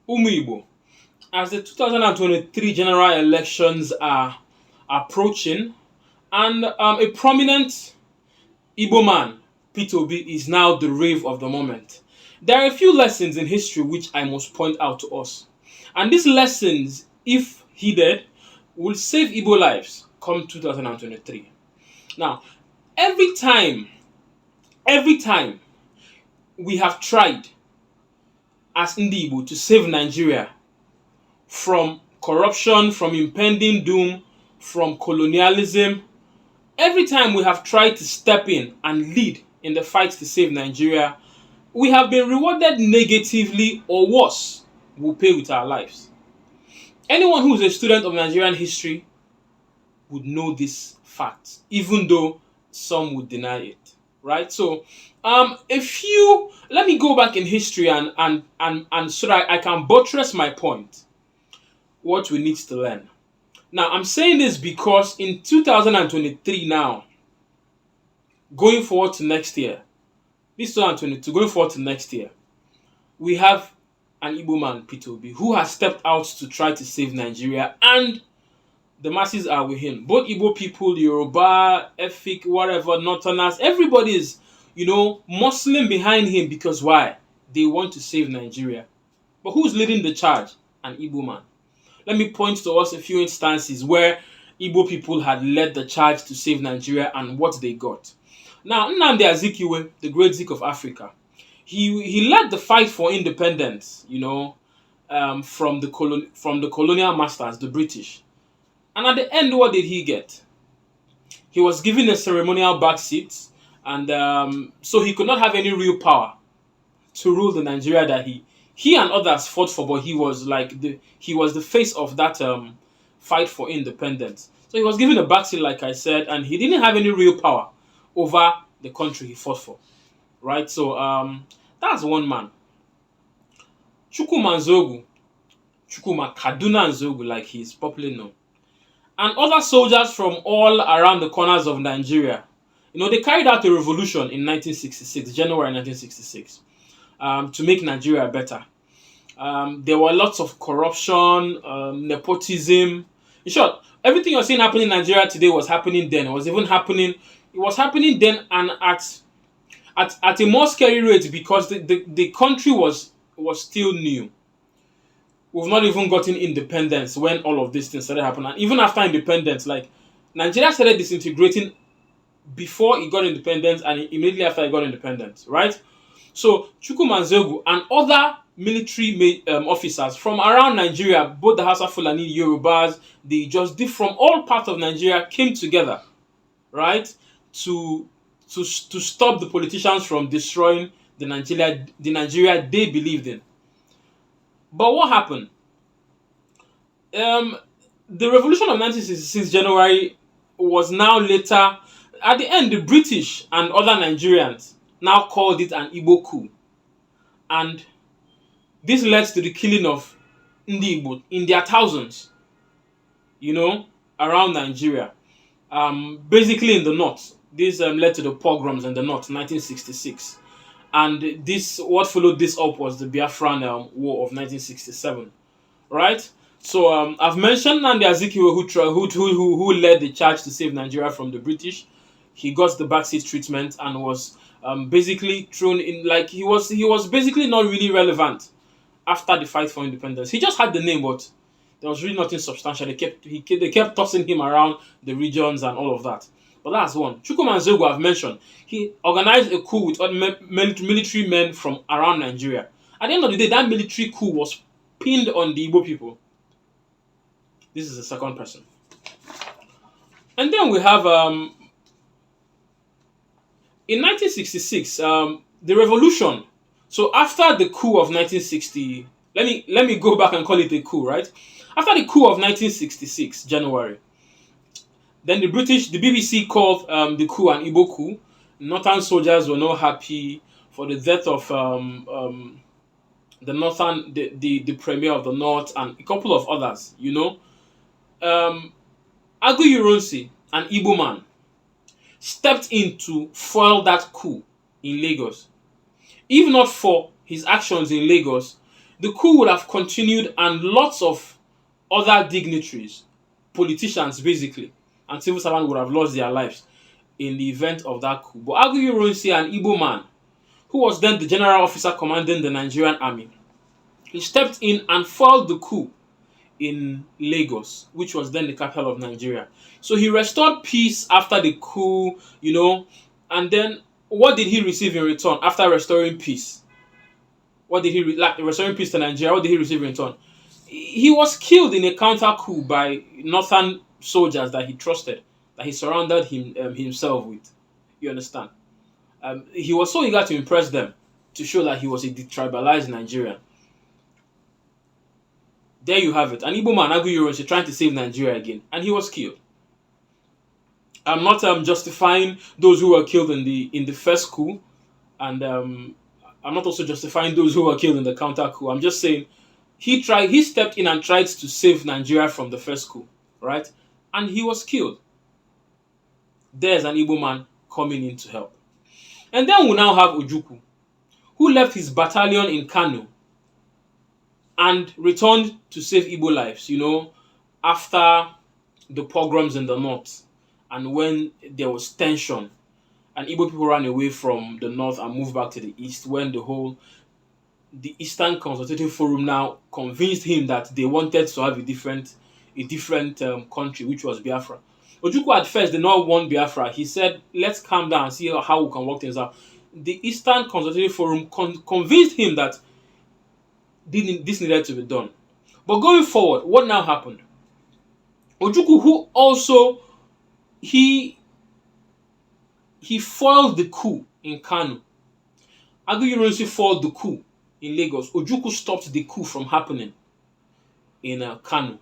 Igbo, as the 2023 general elections are approaching, and a prominent Igbo man, Peter Obi, is now the rave of the moment. There are a few lessons in history which I must point out to us. And these lessons, if heeded, will save Igbo lives come 2023. Now, every time, every time we have tried as Ndi Igbo to save Nigeria from corruption, from impending doom, from colonialism, every time we have tried to step in and lead in the fight to save Nigeria, we have been rewarded negatively, or worse, we'll pay with our lives. Anyone who is a student of Nigerian history would know this fact, even though some would deny it. Right? So, let me go back in history and so that I can buttress my point. What we need to learn. Now, I'm saying this because in 2023 now, going forward to next year, this 2022, going forward to next year, we have an Igbo man, Peter Obi, who has stepped out to try to save Nigeria, and the masses are with him. Both Igbo people, Yoruba, Efik, whatever, Northerners, everybody is, Muslim behind him because why? They want to save Nigeria. But who's leading the charge? An Igbo man. Let me point to us a few instances where Igbo people had led the charge to save Nigeria and what they got. Now, Nnamdi Azikiwe, the great Zik of Africa, he led the fight for independence, from the colonial masters, the British. And at the end, what did he get? He was given a ceremonial backseat, and so he could not have any real power to rule the Nigeria that he and others fought for, but he was the face of that fight for independence. So he was given a backseat, like I said, and he didn't have any real power over the country he fought for. Right? So that's one man. Chukwuma Nzogu, Chukwuma Kaduna Nzogu, like he is popularly known, and other soldiers from all around the corners of Nigeria. They carried out a revolution in 1966, January 1966, to make Nigeria better. There were lots of corruption, nepotism. In short, everything you're seeing happening in Nigeria today was happening then. It was happening then, and at a more scary rate, because the country was still new. We've not even gotten independence when all of these things started happening. And even after independence, like Nigeria started disintegrating before it got independence and immediately after it got independence, right? So Chukwuma Nzogu and other military officers from around Nigeria, both the Hausa Fulani, Yorubas, from all parts of Nigeria came together, right, to stop the politicians from destroying the Nigeria they believed in. But what happened? The revolution of 1966 January was now later, at the end, the British and other Nigerians now called it an Igbo coup. And this led to the killing of Ndi Igbo in their thousands, around Nigeria. Basically in the north. This led to the pogroms in the north, 1966. And what followed this up was the Biafran War of 1967, right? So I've mentioned Nnamdi Azikiwe who led the charge to save Nigeria from the British. He got the backseat treatment and was basically thrown in, like he was basically not really relevant after the fight for independence. He just had the name, but there was really nothing substantial. They kept tossing him around the regions and all of that. But that's one. Chukwuma Nzogu, I've mentioned, he organized a coup with military men from around Nigeria. At the end of the day, that military coup was pinned on the Igbo people. This is the second person. And then we have, in 1966, the revolution. So after the coup of 1960, let me go back and call it a coup, right? After the coup of 1966, January, then the BBC called the coup an Igbo coup. Northern soldiers were not happy for the death of the premier of the north and a couple of others. Agu Ironsi, an Igbo man, stepped in to foil that coup in Lagos. If not for his actions in Lagos, the coup would have continued, and lots of other dignitaries, politicians basically, and civil servants would have lost their lives in the event of that coup. But Aguiyi-Ironsi, an Igbo man, who was then the general officer commanding the Nigerian army, he stepped in and foiled the coup in Lagos, which was then the capital of Nigeria. So he restored peace after the coup, and then what did he receive in return after restoring peace? What did he like restoring peace to Nigeria? What did he receive in return? He was killed in a counter coup by northern soldiers that he trusted, that he surrounded himself with. You understand? He was so eager to impress them, to show that he was a detribalized Nigerian. There you have it. An Igbo man, Aguiyi-Ironsi, trying to save Nigeria again, and he was killed. I'm not justifying those who were killed in the first coup, and I'm not also justifying those who were killed in the counter coup. I'm just saying he stepped in and tried to save Nigeria from the first coup, right? And he was killed. There's an Igbo man coming in to help. And then we now have Ojukwu, who left his battalion in Kano and returned to save Igbo lives, after the pogroms in the north and when there was tension and Igbo people ran away from the north and moved back to the east, when the Eastern Consultative Forum now convinced him that they wanted to have a different country, which was Biafra. Ojukwu at first did not want Biafra. He said, let's calm down and see how we can work things out. The Eastern Consultative Forum convinced him that this needed to be done. But going forward, what now happened? Ojukwu, who also he foiled the coup in Kano. Aguiyi-Ironsi foiled the coup in Lagos. Ojukwu stopped the coup from happening in Kano.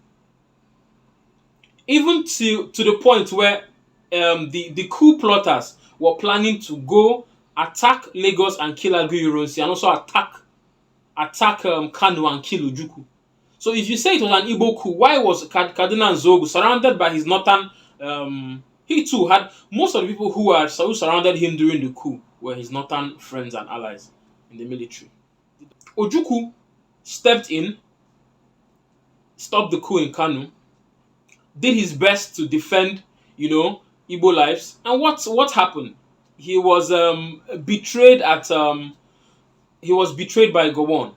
Even to the point where the coup plotters were planning to go attack Lagos and kill Aguiyi-Ironsi, and also attack Kano and kill Ojukwu. So if you say it was an Igbo coup, why was Cardinal Nzogu surrounded by his northern? He too had most of the people who surrounded him during the coup were his northern friends and allies in the military. Ojukwu stepped in, stopped the coup in Kano, did his best to defend, Igbo lives, and what happened? He was betrayed he was betrayed by Gowon.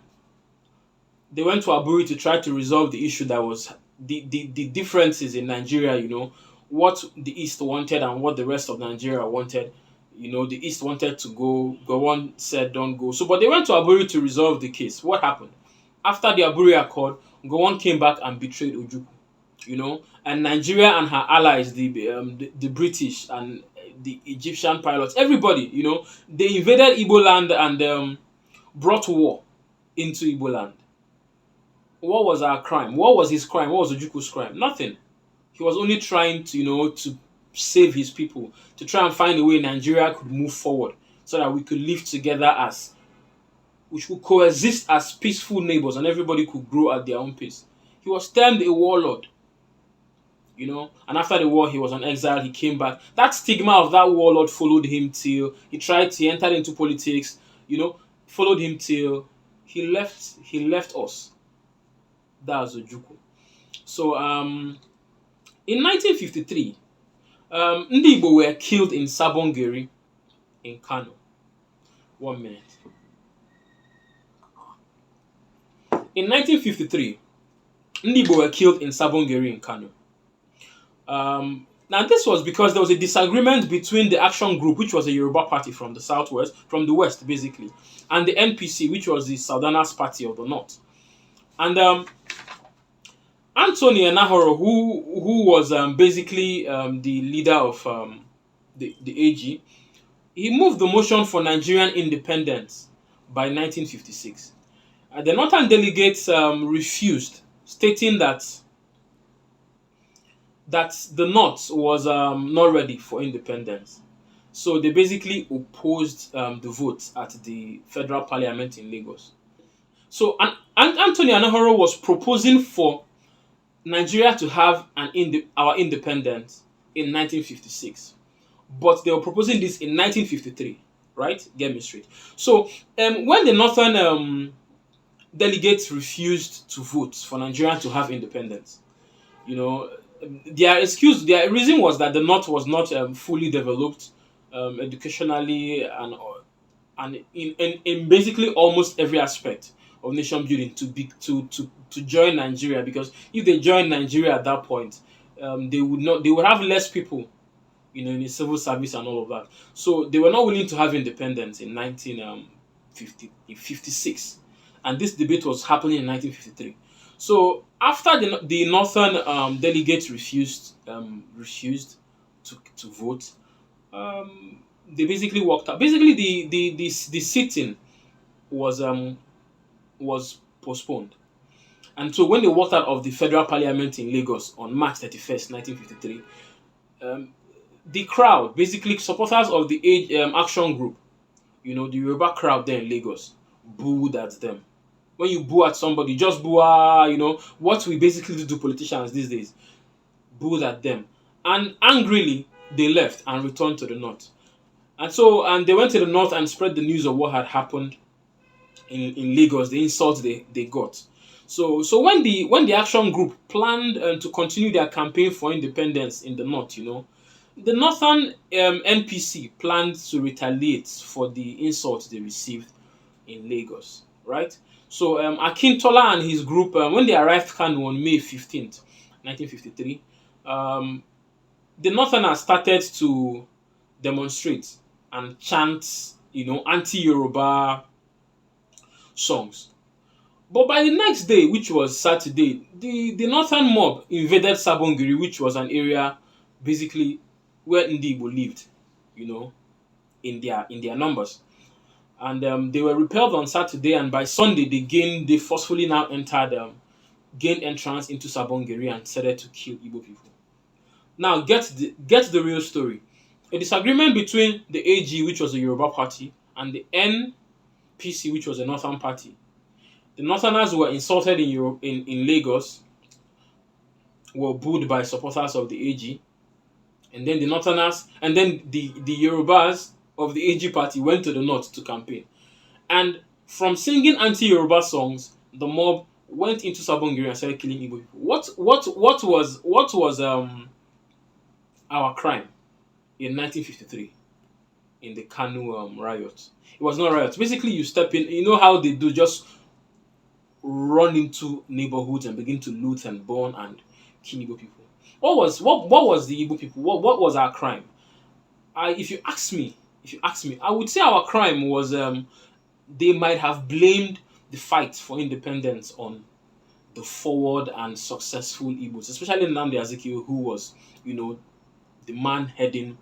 They went to Aburi to try to resolve the issue that was the differences in Nigeria, what the East wanted and what the rest of Nigeria wanted. The East wanted to go, Gowon said don't go. So, but they went to Aburi to resolve the case. What happened? After the Aburi Accord, Gowon came back and betrayed Ojukwu, and Nigeria and her allies, the British and the Egyptian pilots, everybody, they invaded Igbo land and brought war into Igbo land. What was our crime? What was his crime? What was Ojukwu's crime? Nothing. He was only trying to, to save his people, to try and find a way Nigeria could move forward so that we could live together we could coexist as peaceful neighbors and everybody could grow at their own pace. He was termed a warlord, and after the war he was on exile, he came back. That stigma of that warlord followed him till he entered into politics, followed him till he left us. That was Ojukwu. So in 1953, Ndi Igbo were killed in Sabongeri in Kano. 1 minute. In 1953, Ndi Igbo were killed in Sabongeri in Kano. Now this was because there was a disagreement between the Action Group, which was a Yoruba party from the west basically, and the NPC, which was the Southerners party of the north. And Anthony Enahoro, who was basically the leader of the AG, he moved the motion for Nigerian independence by 1956. The northern delegates refused, stating that the North was not ready for independence. So they basically opposed the vote at the federal parliament in Lagos. So Anthony Anahoro was proposing for Nigeria to have our independence in 1956. But they were proposing this in 1953, right? Get me straight. So when the northern delegates refused to vote for Nigeria to have independence. You know, their reason was that the North was not fully developed educationally and in basically almost every aspect of nation building to join Nigeria, because if they joined Nigeria at that point, they would have less people, in the civil service and all of that. So they were not willing to have independence in 1956, and this debate was happening in 1953. So after the northern delegates refused to vote, they basically walked out. Basically, the sitting was postponed. And so when they walked out of the federal parliament in Lagos on March 31st, 1953, the crowd, basically supporters of the age action group, the Yoruba crowd there in Lagos, booed at them. When you boo at somebody, just boo, what we basically do to politicians these days, booed at them. And angrily, they left and returned to the north. And they went to the north and spread the news of what had happened in Lagos, the insults they got. So when the action group planned to continue their campaign for independence in the north, the northern NPC planned to retaliate for the insults they received in Lagos, right? So Akintola and his group, when they arrived Kano on May 15th, 1953, the northerners started to demonstrate and chant, anti-Yoruba songs. But by the next day, which was Saturday, the northern mob invaded Sabongiri, which was an area basically where Ndi Igbo lived, in their numbers. And they were repelled on Saturday, and by Sunday they forcefully now gained entrance into Sabongiri and started to kill Igbo people. Now get the real story. A disagreement between the AG, which was the Yoruba party, and the NPC, which was the Northern party. The Northerners were insulted in Lagos, were booed by supporters of the AG, and then the Yorubas of the AG party went to the north to campaign. And from singing anti-Yoruba songs, the mob went into Sabongiri and started killing Igbo people. What was our crime in 1953 in the Kanu riot? It was not riot. Basically, you step in. You know how they do, just run into neighborhoods and begin to loot and burn and kill Igbo people. What was the Igbo people? What was our crime? If you ask me, I would say our crime was they might have blamed the fight for independence on the forward and successful Igbos, especially Nnamdi Azikiwe, who was, the man heading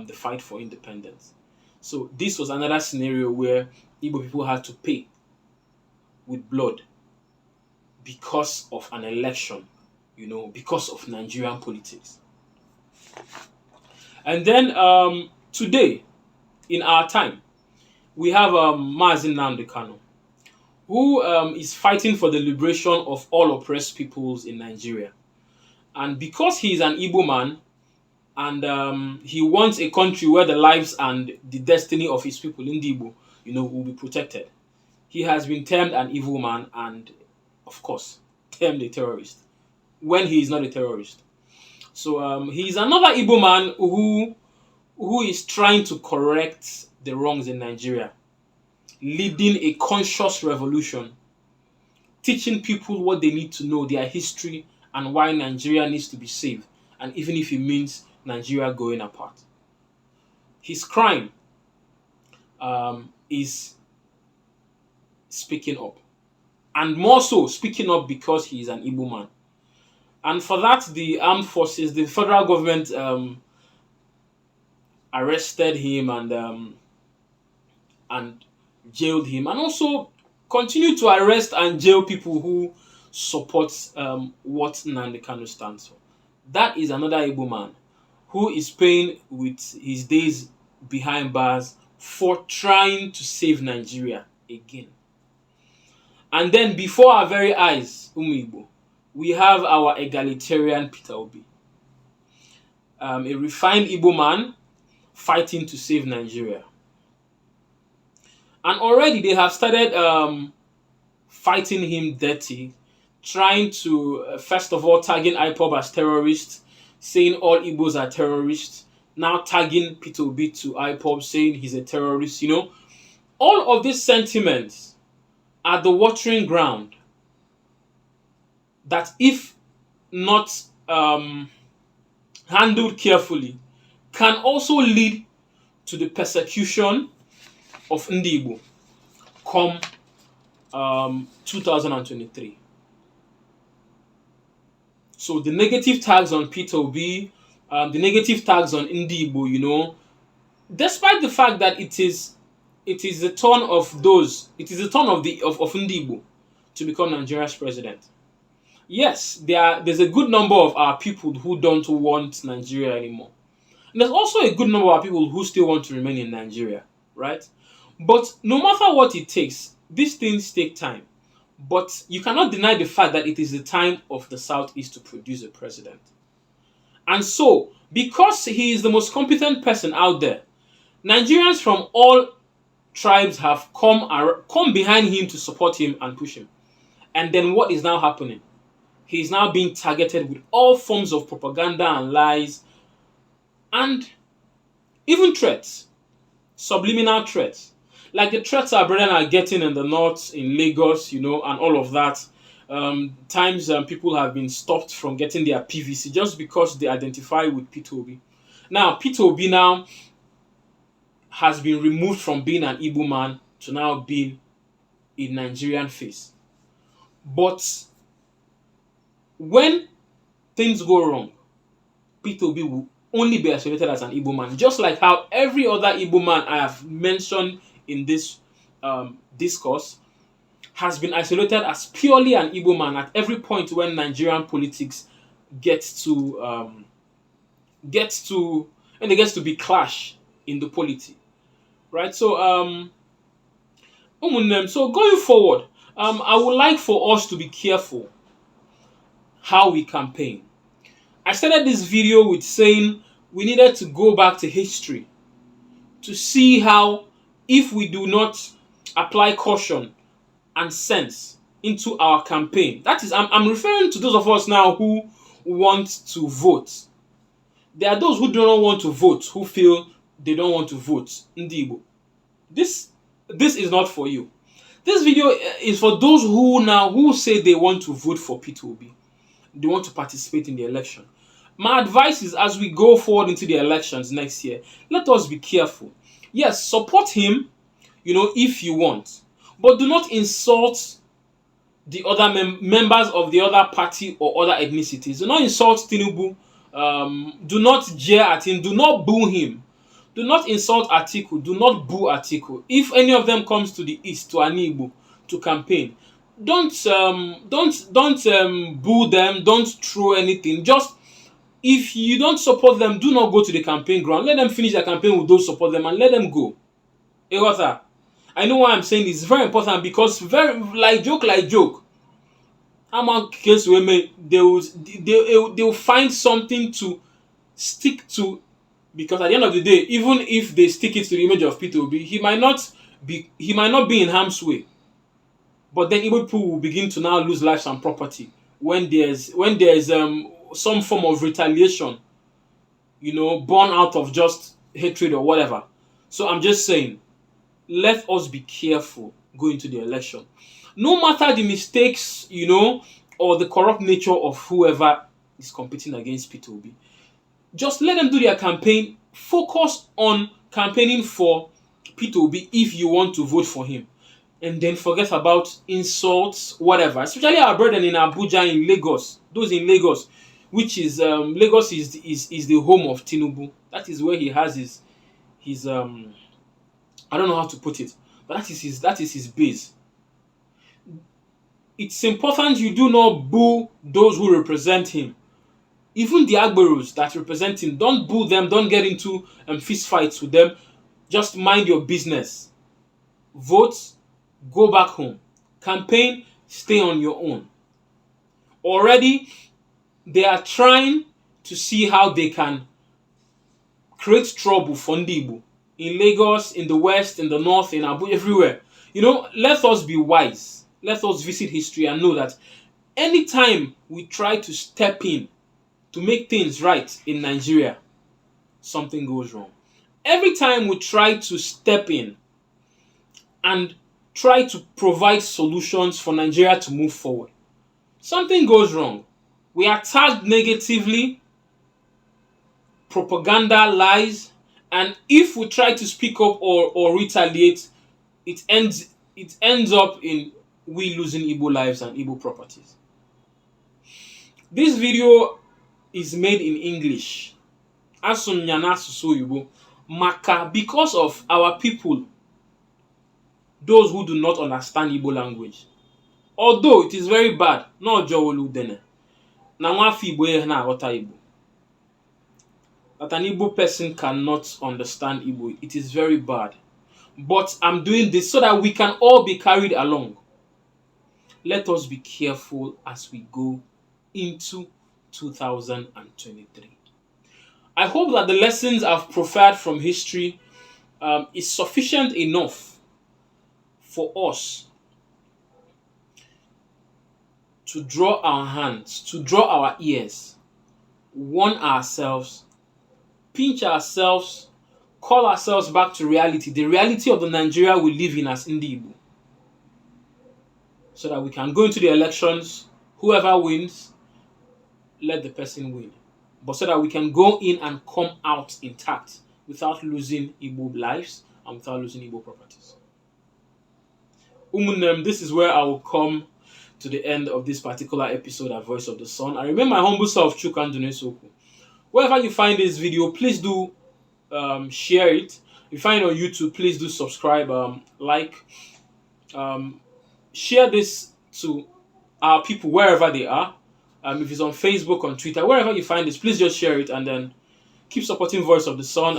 the fight for independence. So this was another scenario where Igbo people had to pay with blood because of an election, because of Nigerian politics. And then today, in our time, we have Mazi Nnamdi Kanu, who is fighting for the liberation of all oppressed peoples in Nigeria. And because he is an Igbo man, and he wants a country where the lives and the destiny of his people, Ndi Igbo, will be protected, he has been termed an evil man and, of course, termed a terrorist when he is not a terrorist. So he is another Igbo man who is trying to correct the wrongs in Nigeria, leading a conscious revolution, teaching people what they need to know, their history, and why Nigeria needs to be saved, and even if it means Nigeria going apart. His crime is speaking up, and more so speaking up because he is an Igbo man. And for that, the armed forces, the federal government arrested him and jailed him, and also continue to arrest and jail people who support what Nnamdi Kanu stands for. That is another Igbo man who is paying with his days behind bars for trying to save Nigeria again. And then before our very eyes, Igbo, we have our egalitarian Peter Obi, a refined Igbo man fighting to save Nigeria. And already they have started fighting him dirty, trying to, first of all, tagging IPOB as terrorists, saying all Igbos are terrorists, now tagging Peter Obi to IPOB, saying he's a terrorist, All of these sentiments are the watering ground that, if not handled carefully, can also lead to the persecution of Ndi Igbo come 2023. So the negative tags on Peter Obi, the negative tags on Ndi Igbo, despite the fact that it is the turn of Ndi Igbo to become Nigeria's president. Yes, there's a good number of our people who don't want Nigeria anymore. And there's also a good number of our people who still want to remain in Nigeria, right? But no matter what it takes, these things take time. But you cannot deny the fact that it is the time of the Southeast to produce a president. And so, because he is the most competent person out there, Nigerians from all tribes have come behind him to support him and push him. And then what is now happening? He is now being targeted with all forms of propaganda and lies, and even threats, subliminal threats. Like the threats our brethren are getting in the north, in Lagos, and all of that. Times people have been stopped from getting their PVC just because they identify with Peter Obi. Now, Peter Obi now has been removed from being an Igbo man to now being a Nigerian face. But when things go wrong, Peter Obi will only be isolated as an Igbo man, just like how every other Igbo man I have mentioned in this discourse has been isolated as purely an Igbo man at every point when Nigerian politics gets to be clash in the polity, right? So so going forward, I would like for us to be careful how we campaign. I started this video with saying we needed to go back to history to see how, if we do not apply caution and sense into our campaign, that is, I'm referring to those of us now who want to vote. There are those who do not want to vote, who feel they don't want to vote. Ndi Igbo, this is not for you. This video is for those who say they want to vote for Peter Obi. They want to participate in the election. My advice is, as we go forward into the elections next year, let us be careful. Yes, support him, if you want. But do not insult the other members of the other party or other ethnicities. Do not insult Tinubu. Do not jeer at him. Do not boo him. Do not insult Atiku. Do not boo Atiku. If any of them comes to the east, to Ndi Igbo, to campaign, don't boo them. Don't throw anything. Just, if you don't support them, do not go to the campaign ground. Let them finish their campaign with those support them and let them go. I know why I'm saying this is very important, because like joke. How much case women they'll find something to stick to, because at the end of the day, even if they stick it to the image of Peter Obi, he might not be in harm's way. But then Igbo people will begin to now lose lives and property when there's some form of retaliation, born out of just hatred or whatever. So I'm just saying, let us be careful going to the election. No matter the mistakes, or the corrupt nature of whoever is competing against Peter Obi, just let them do their campaign. Focus on campaigning for Peter Obi if you want to vote for him. And then forget about insults, whatever. Especially our brethren in Abuja, in Lagos. Those in Lagos, which is Lagos is the home of Tinubu. That is where he has his I don't know how to put it, but that is his base. It's important you do not boo those who represent him. Even the Agberos that represent him, don't boo them. Don't get into fist fights with them. Just mind your business. Vote. Go back home. Campaign, stay on your own. Already, they are trying to see how they can create trouble for Ndi Igbo in Lagos, in the west, in the north, in Abu, everywhere. Let us be wise. Let us visit history and know that anytime we try to step in to make things right in Nigeria, something goes wrong. Every time we try to step in and try to provide solutions for Nigeria to move forward, something goes wrong. We are tagged negatively, propaganda, lies, and if we try to speak up or retaliate, it ends up in we losing Igbo lives and Igbo properties. This video is made in English. Asụnya n'asụsụ Igbo maka because of our people, those who do not understand Igbo language. Although it is very bad, no jowolu dene. Na nwaafọ Igbo ihe na-aghọta Igbo. That an Igbo person cannot understand Igbo, it is very bad. But I'm doing this so that we can all be carried along. Let us be careful as we go into 2023. I hope that the lessons I've proffered from history is sufficient enough for us to draw our hands, to draw our ears, warn ourselves, pinch ourselves, call ourselves back to reality, the reality of the Nigeria we live in as Ndi Igbo, so that we can go into the elections, whoever wins, let the person win. But so that we can go in and come out intact without losing Igbo lives and without losing Igbo properties. This is where I will come to the end of this particular episode of Voice of the Sun. I remain my humble self, Chukwuka Soku. Wherever you find this video, please do share it. If you find it on YouTube, please do subscribe, like, share this to our people wherever they are. If it's on Facebook, on Twitter, wherever you find this, please just share it and then keep supporting Voice of the Sun.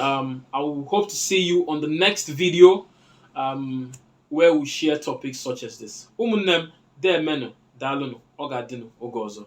I will hope to see you on the next video where we share topics such as this. Umunnem, de menu, dalunu, ogadinu, ogozo.